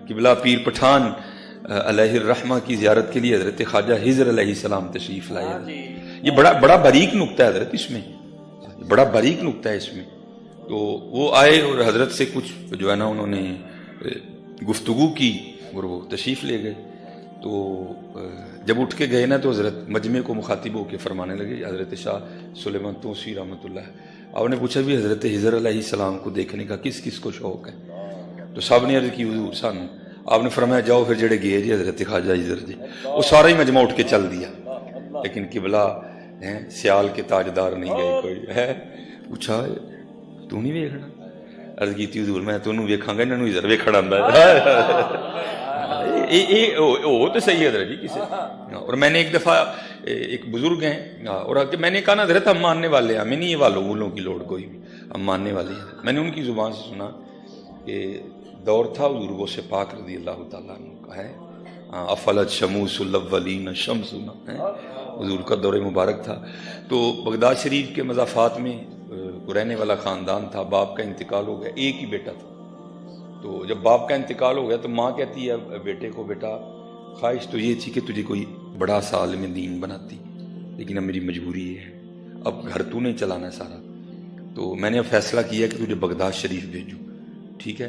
قبلہ پیر پٹھان علیہ الرحمہ کی زیارت کے لیے حضرت خواجہ ہجر علیہ السلام تشریف لائے. یہ بڑا باریک نقطہ ہے حضرت، اس میں بڑا باریک نقطہ ہے اس میں. تو وہ آئے اور حضرت سے کچھ جو ہے نا انہوں نے گفتگو کی اور وہ تشریف لے گئے. تو جب اٹھ کے گئے نا تو حضرت مجمع کو مخاطب ہو کے فرمانے لگے. حضرت شاہ سلیمان توسی رحمۃ اللہ، آپ نے پوچھا بھی حضرت ہجر علیہ السلام کو دیکھنے کا کس کس کو شوق ہے؟ تو سب نے عرض کی حضور سانو. آپ نے فرمایا جاؤ پھر جڑے گئے جی حضرت خواجہ ہجر جی، وہ سارا ہی مجمع اٹھ کے چل دیا، لیکن قبلہ سیال کے تاجدار نہیں گئے. کوئی ہے پوچھا تو نہیں ویکھنا؟ عرض کی حضور میں تینوں ویکھاں گا، انہوں ہجر ویکھن آندا وہ تو صحیح حضرت جی کسی. اور میں نے ایک دفعہ ایک بزرگ ہیں اور میں نے کہا نا حضرت ہم ماننے والے ہیں، ہمیں نہیں یہ والوں کی لوڑ کوئی بھی، ہم ماننے والے ہیں. میں نے ان کی زبان سے سنا کہ دور تھا حضور سے پاک رضی اللہ تعالیٰ عنہ کا ہے، افلت شموس الاولین شمسنا، حضور کا دور مبارک تھا. تو بغداد شریف کے مضافات میں رہنے والا خاندان تھا. باپ کا انتقال ہو گیا، ایک ہی بیٹا تھا. تو جب باپ کا انتقال ہو گیا تو ماں کہتی ہے بیٹے کو، بیٹا خواہش تو یہ تھی کہ تجھے کوئی بڑا سا عالم دین بناتی، لیکن اب میری مجبوری ہے، اب گھر تو نہیں چلانا سارا، تو میں نے اب فیصلہ کیا کہ تجھے بغداد شریف بھیجوں. ٹھیک ہے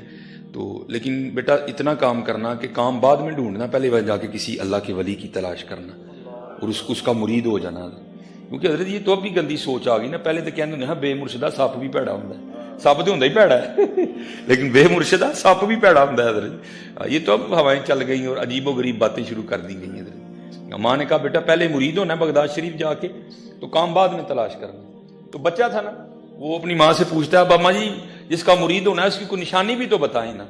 تو لیکن بیٹا اتنا کام کرنا کہ کام بعد میں ڈھونڈنا، پہلے جا کے کسی اللہ کے ولی کی تلاش کرنا اور اس کا مرید ہو جانا. کیونکہ حضرت یہ تو اب بھی گندی سوچ آ گئی نا. پہلے تو کہتے ہیں بے مرشدہ سپ بھی پیڑا ہوتا ہے، سپ تو ہوتا ہی پیڑا ہے لیکن بے مرشدہ سپ بھی پیڑا ہوتا ہے حضرت. یہ تو اب ہوائیں چل گئی اور عجیب و غریب باتیں شروع کر دی گئی حضرت. ماں نے کہا بیٹا پہلے مرید ہونا ہے بغداد شریف جا کے، تو کام بعد میں تلاش کرنا. تو بچہ تھا نا، وہ اپنی ماں سے پوچھتا ہے بابا جی جس کا مرید ہونا ہے اس کی کوئی نشانی بھی تو بتائیں نا.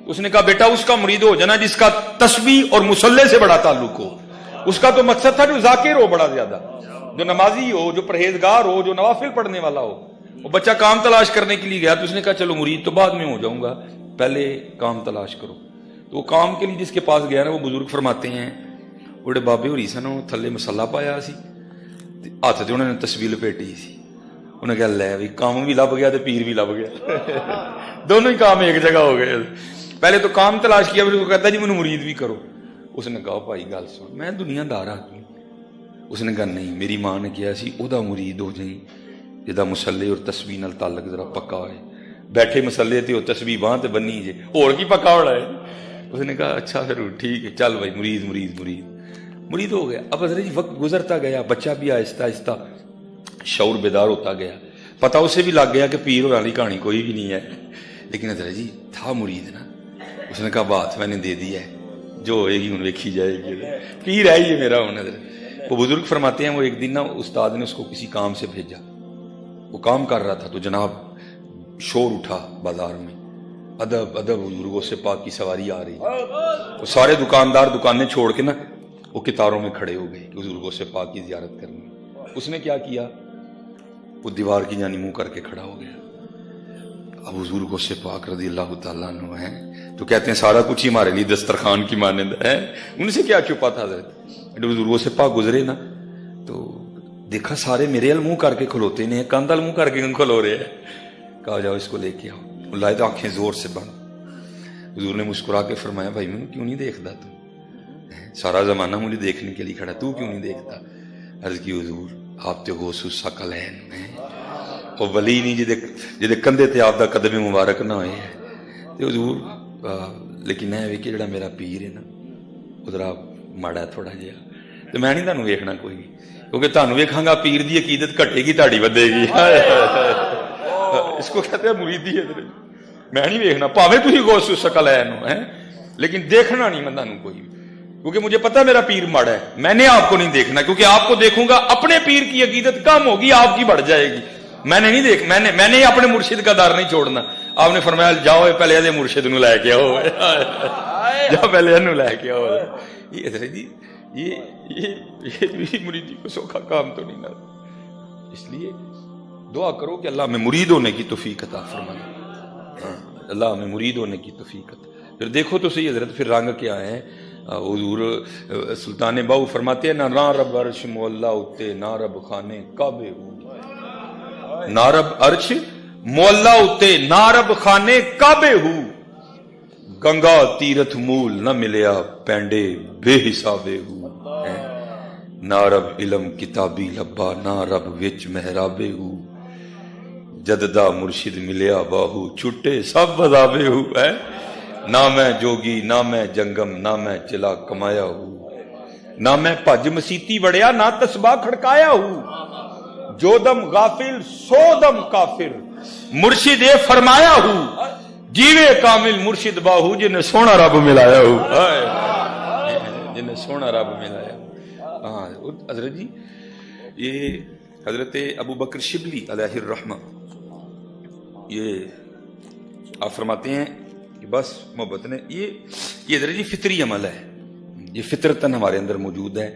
اس نے کہا بیٹا اس کا مرید ہو جانا جس کا تسبیح اور مصلی سے بڑا تعلق ہو. اس کا تو مقصد تھا جو ذاکر ہو بڑا زیادہ، جو نمازی ہو، جو پرہیزگار ہو، جو نوافل پڑھنے والا ہو. وہ بچہ کام تلاش کرنے کے لیے گیا تو اس نے کہا چلو مرید تو بعد میں ہو جاؤں گا، پہلے کام تلاش کرو. تو وہ کام کے لیے جس کے پاس گیا نا، وہ بزرگ فرماتے ہیں بڑے بابے ہو رہی سن تھلے مسلا پایا سی، ہاتھ سے انہوں نے تسبیح لپیٹی سی. انہیں کہا لے بھی کام بھی لب گیا تو پیر بھی لب گیا دونوں ہی کام ایک جگہ ہو گئے. پہلے تو کام تلاش کیا، پھر وہ کہتا جی مجھے مرید بھی کرو. اس نے کہا بھائی گل سن، میں دنیا دار آدمی. اس نے کہا نہیں، میری ماں نے کیا سی او دا مرید ہو جائیں جدا مسلے اور تسبیح نال تعلق ذرا پکا ہوئے، بیٹھے مسلے تے اور تسبیح باں تے بنی جے، اور کی پکا ہونا ہے. اس نے کہا اچھا پھر ٹھیک ہے چل بھائی مرید مرید مرید مرید ہو گیا. اب حضرت وقت گزرتا گیا، بچہ بھی آہستہ آہستہ شعور بیدار ہوتا گیا. پتہ اسے بھی لگ گیا کہ پیر ہونے والی کہانی کوئی بھی نہیں ہے، لیکن حضرت جی تھا مرید نا. اس نے کہا بات میں نے دے دی ہے، جو ہوئے گی انہیں ویکھی جائے گی، پیر ہے یہ میرا ہوں. حضرت وہ بزرگ فرماتے ہیں وہ ایک دن نا استاد نے اس کو کسی کام سے بھیجا، وہ کام کر رہا تھا تو جناب شور اٹھا بازار میں، ادب ادب بزرگوں سے پاک کی سواری آ رہی. وہ سارے دکاندار دکانیں چھوڑ کے نا وہ کتاروں میں کھڑے ہو گئے بزرگوں سے پاک کی زیارت کرنے. اس نے کیا کیا، وہ دیوار کی جانی منہ کر کے کھڑا ہو گیا. اب بزرگوں سے پاک رضی اللہ تعالیٰ عنہ ہیں تو کہتے ہیں سارا کچھ ہی ہمارے لیے دسترخوان کی مانند ہے. ان سے کیا چھپا تھا حضرت. بزرگوں سے پاک گزرے نا تو دیکھا سارے میرے منہ کر کے کھلوتے نہیں، کاندل منہ کر کے کھلو رہے ہیں. کہا جاؤ اس کو لے کے آؤ. لائے تو آنکھیں زور سے بند. حضور نے مسکرا کے فرمایا بھائی میں کیوں نہیں دیکھتا، تو سارا زمانہ مجھے دیکھنے کے لیے کھڑا، تو کیوں نہیں دیکھتا. عرض کی حضور آپ تے غوث الثقلین ہیں، اور ولی نہیں جدے کندھے تے آپ دا قدم مبارک نہ ہوئے تے حضور. لیکن اے کہ جڑا میرا پیر ہے نا ادھر ماڑا تھوڑا جہا، تو میں نہیں تانوں ویکھنا کوئی بھی، کیونکہ تانوں ویکھاں گا پیر دی عقیدت گھٹے گی تہاڈی ودے گی. اس کو کہتے ہیں مریدی ہے. میں نہیں ویکھنا پاویں تسی غوث الثقلین ہو، لیکن دیکھنا نہیں میں تانوں کوئی بھی، کیونکہ مجھے پتا میرا پیر ماڑا ہے. میں نے آپ کو نہیں دیکھنا، کیونکہ آپ کو دیکھوں گا اپنے پیر کی عقیدت کم ہوگی، آپ کی بڑھ جائے گی. میں نے نہیں دیکھ میں نے اپنے مرشد کا در نہیں چھوڑنا. آپ نے فرمایا جاؤ پہلے ادھے مرشد نو لے کے آؤ، جاؤ پہلے انو لے کے آؤ. یہ حضرت جی یہ مریدی کو سوکھا کام تو نہیں نا. اس لیے دعا کرو کہ اللہ میں مرید ہونے کی توفیق عطا فرمائے، اللہ میں مرید ہونے کی توفیق عطا. پھر دیکھو تو صحیح حضرت پھر رنگ کیا ہے. حضور سلطان باؤ فرماتے ہیں نہ رب عرش مولا اتے نہ رب خانے کعبے ہو، نہ رب عرش مولا اتے نہ رب خانے کعبے ہو. گنگا تیرتھ مول نہ ملیا پینڈے بے حسابے ہو نہ رب علم کتابی لبا نہ رب وچ محرابے ہو جددا مرشد ملیا باہو چھٹے سب بذابے ہو نہ میں جوگی نہ میں جنگم نہ میں چلا کمایا ہوں نہ میں پج مسیتی وڑیا نہ تسباہ کھڑکایا ہوں جو دم غافل سو دم کافر مرشد یہ فرمایا ہوں جیوے کامل مرشد باہو جنہیں سونا رب ملایا ہوں جنہیں سونا رب ملایا ہوں. ہاں حضرت جی یہ حضرت ابو بکر شبلی علیہ الرحمہ یہ آپ فرماتے ہیں کہ بس محبت نے یہ حضرت جی فطری عمل ہے, یہ فطرتاً ہمارے اندر موجود ہے.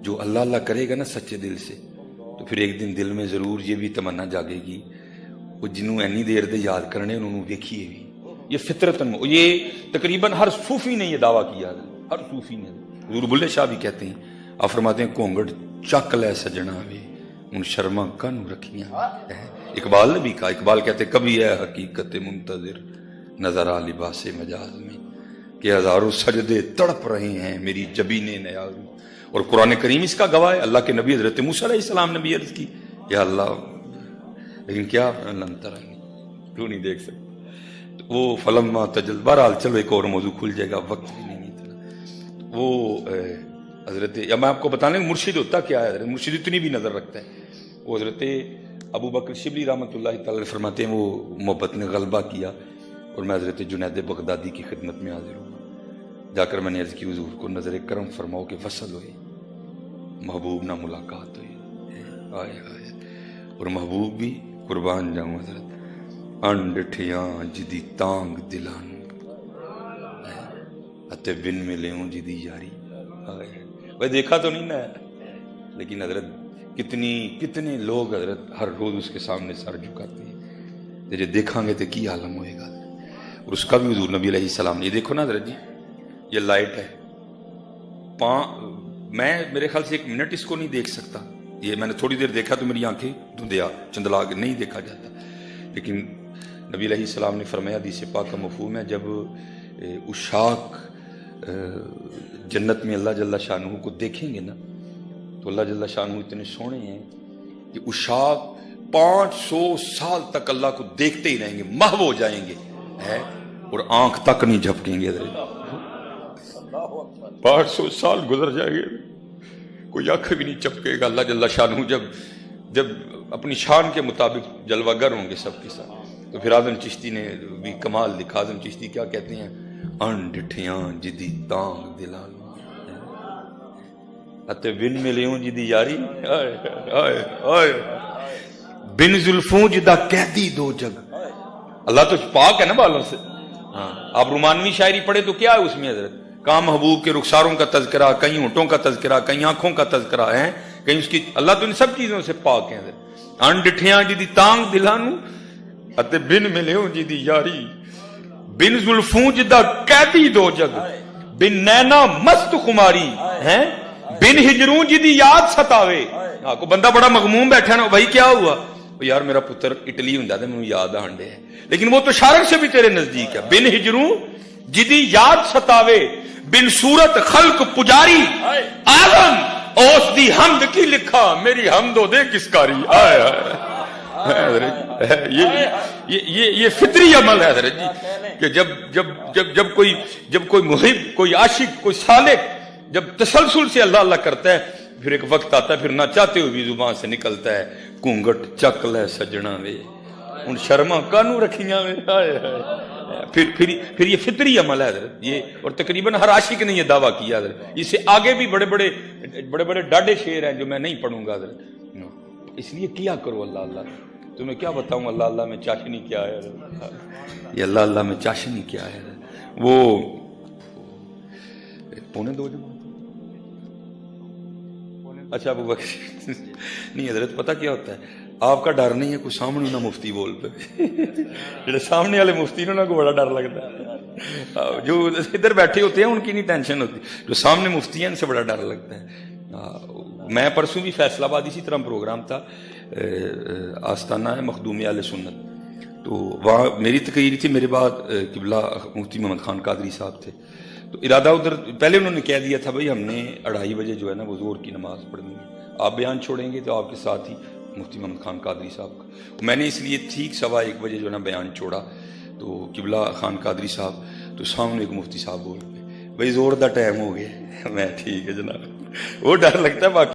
جو اللہ اللہ کرے گا نا سچے دل سے تو پھر ایک دن دل میں ضرور یہ بھی تمنا جاگے گی وہ جنہوں اینی دیر دے یاد کرنے انہوں ویکھیے بھی. یہ فطرتاً یہ تقریباً ہر صوفی نے یہ دعویٰ کیا, ہر صوفی نے. حضور بلے شاہ بھی کہتے ہیں, آپ فرماتے ہیں کونگڑ چک لے سجنا وے ان شرما کانو رکھیاں. اقبال نے بھی کہا, اقبال کہتے کبھی ہے حقیقت منتظر نظر آ لباس مجاز میں کہ ہزاروں سجدے تڑپ رہے ہیں میری جبین نیاز میں. اور قرآن کریم اس کا گواہ ہے. اللہ کے نبی حضرت موسیٰ علیہ السلام نے بھی عرض کی یا اللہ, لیکن کیا لن ترانی, کیوں نہیں دیکھ سکتے. وہ فلما تجل, بہرحال چلو ایک اور موضوع کھل جائے گا, وقت بھی نہیں اتنا. وہ حضرت, یا میں آپ کو بتانے مرشد ہوتا کیا ہے. حضرت مرشد اتنی بھی نظر رکھتا ہے. وہ حضرت ابو بکر شبلی رحمۃ اللہ تعالی فرماتے ہیں وہ محبت نے غلبہ کیا اور میں حضرت جنید بغدادی کی خدمت میں حاضر ہوں. جا کر میں نے عرض کی حضور کو نظر کرم فرماؤ کہ وصل ہوئے محبوب نہ ملاقات ہوئی. آئے آئے اور محبوب بھی قربان جاؤں حضرت انڈٹھیاں جدی تانگ دلان اتے بن ملیوں جدی یاری. بھائی دیکھا تو نہیں نا, لیکن حضرت کتنے لوگ حضرت ہر روز اس کے سامنے سر جھکاتے ہیں. جب دیکھیں گے تو کی عالم ہوئے گا. اور اس کا بھی حضور نبی علیہ السلام نے, یہ دیکھو نا حضرت جی یہ لائٹ ہے, میں میرے خیال سے 1 منٹ اس کو نہیں دیکھ سکتا. یہ میں نے تھوڑی دیر دیکھا تو میری آنکھیں دھندیا چندلا کے نہیں دیکھا جاتا. لیکن نبی علیہ السلام نے فرمایا, حدیث پاک کا مفہوم ہے, جب عشاق جنت میں اللہ جل شانہ کو دیکھیں گے نا تو اللہ جل شانہ اتنے سونے ہیں کہ عشاق 500 سال تک اللہ کو دیکھتے ہی رہیں گے, محو ہو جائیں گے اور آنکھ تک نہیں جھپکیں گے. 500 سال گزر جائیں گے, کوئی آنکھ بھی نہیں چپکے گا. اللہ جل شانہ جب اپنی شان کے مطابق جلوہ گر ہوں گے سب کے ساتھ. تو پھر اعظم چشتی نے بھی کمال لکھا. اعظم چشتی کیا کہتے ہیں, انڈٹھیاں جدی تانگ دلان اتے بن ملیوں جدی یاری بن زلفوں جدا قیدی دو جگ. اللہ تو پاک ہے نا بالوں سے. ہاں آپ رومانوی شاعری پڑھے تو کیا ہے اس میں حضرت, کہاں محبوب کے رخساروں کا تذکرہ, کہیں ہونٹوں کا تذکرہ, کہیں آنکھوں کا تذکرہ ہے, کہیں اس کی. اللہ تو ان سب چیزوں سے پاک ہے. انڈٹھیاں جدی تانگ دلانو اتے بن ملیوں جدی یاری بن زلفوں جدا قیدی دو جگ بن نینا مست خماری ہیں بن ہجروں جدی یاد ستاوے. کو بندہ بڑا مغموم بیٹھا نا, بھائی کیا ہوا, یار میرا پتر اٹلی ہوں جاتا ہے مجھے یاد آنڈے ہے, لیکن وہ تو شارک سے بھی تیرے نزدیک ہے. بن ہجروں جدی یاد ستاوے بن صورت خلق پجاری آدم اوس دی حمد کی لکھا میری حمد و دے کس کاری. یہ فطری عمل ہے حضرت جی کہ جب کوئی محب, کوئی عاشق, کوئی سالک جب تسلسل سے اللہ اللہ کرتا ہے, پھر ایک وقت آتا ہے پھر نہ چاہتے ہوئے بھی زبان سے نکلتا ہے کونگٹ چک لے سجنا وے ان شرما کانو رکھیاں وے. پھر یہ فطری عمل ہے حضرت یہ, اور تقریباً ہر عاشق نے یہ دعویٰ کیا حضرت. اس سے آگے بھی بڑے بڑے ڈاڈے شعر ہیں جو میں نہیں پڑھوں گا حضرت. اس لیے کیا کرو اللہ اللہ, تمہیں کیا بتاؤں اللہ اللہ میں چاشنی کیا ہے حضرت. یہ اللہ اللہ میں چاشنی کیا ہے حضرت. وہ 1:45 اچھا ابو بکر نہیں حضرت پتہ کیا ہوتا ہے, آپ کا ڈر نہیں ہے کوئی سامنے نہ مفتی بول پہ. جڑے سامنے والے مفتی نے کو بڑا ڈر لگتا ہے, جو ادھر بیٹھے ہوتے ہیں ان کی نہیں ٹینشن ہوتی, جو سامنے مفتی ہیں ان سے بڑا ڈر لگتا ہے. میں پرسوں بھی فیصلہ آباد اسی طرح پروگرام تھا, آستانہ ہے مخدوم اہل سنت, تو وہاں میری تقریر تھی، میرے بعد قبلہ مفتی محمد خان قادری صاحب تھے، تو ارادہ ادھر پہلے انہوں نے کہہ دیا تھا بھائی ہم نے 2:30 بجے جو ہے نا وہ ظہر کی نماز پڑھنی ہے، آپ بیان چھوڑیں گے تو آپ کے ساتھ ہی مفتی محمد خان قادری صاحب کا، میں نے اس لیے ٹھیک 1:15 بجے جو ہے نا بیان چھوڑا، تو قبلہ خان قادری صاحب تو سامنے ایک مفتی صاحب بول پہ بھائی زور دا ٹائم ہو گیا، میں ٹھیک ہے جناب، وہ ڈر لگتا ہے باقی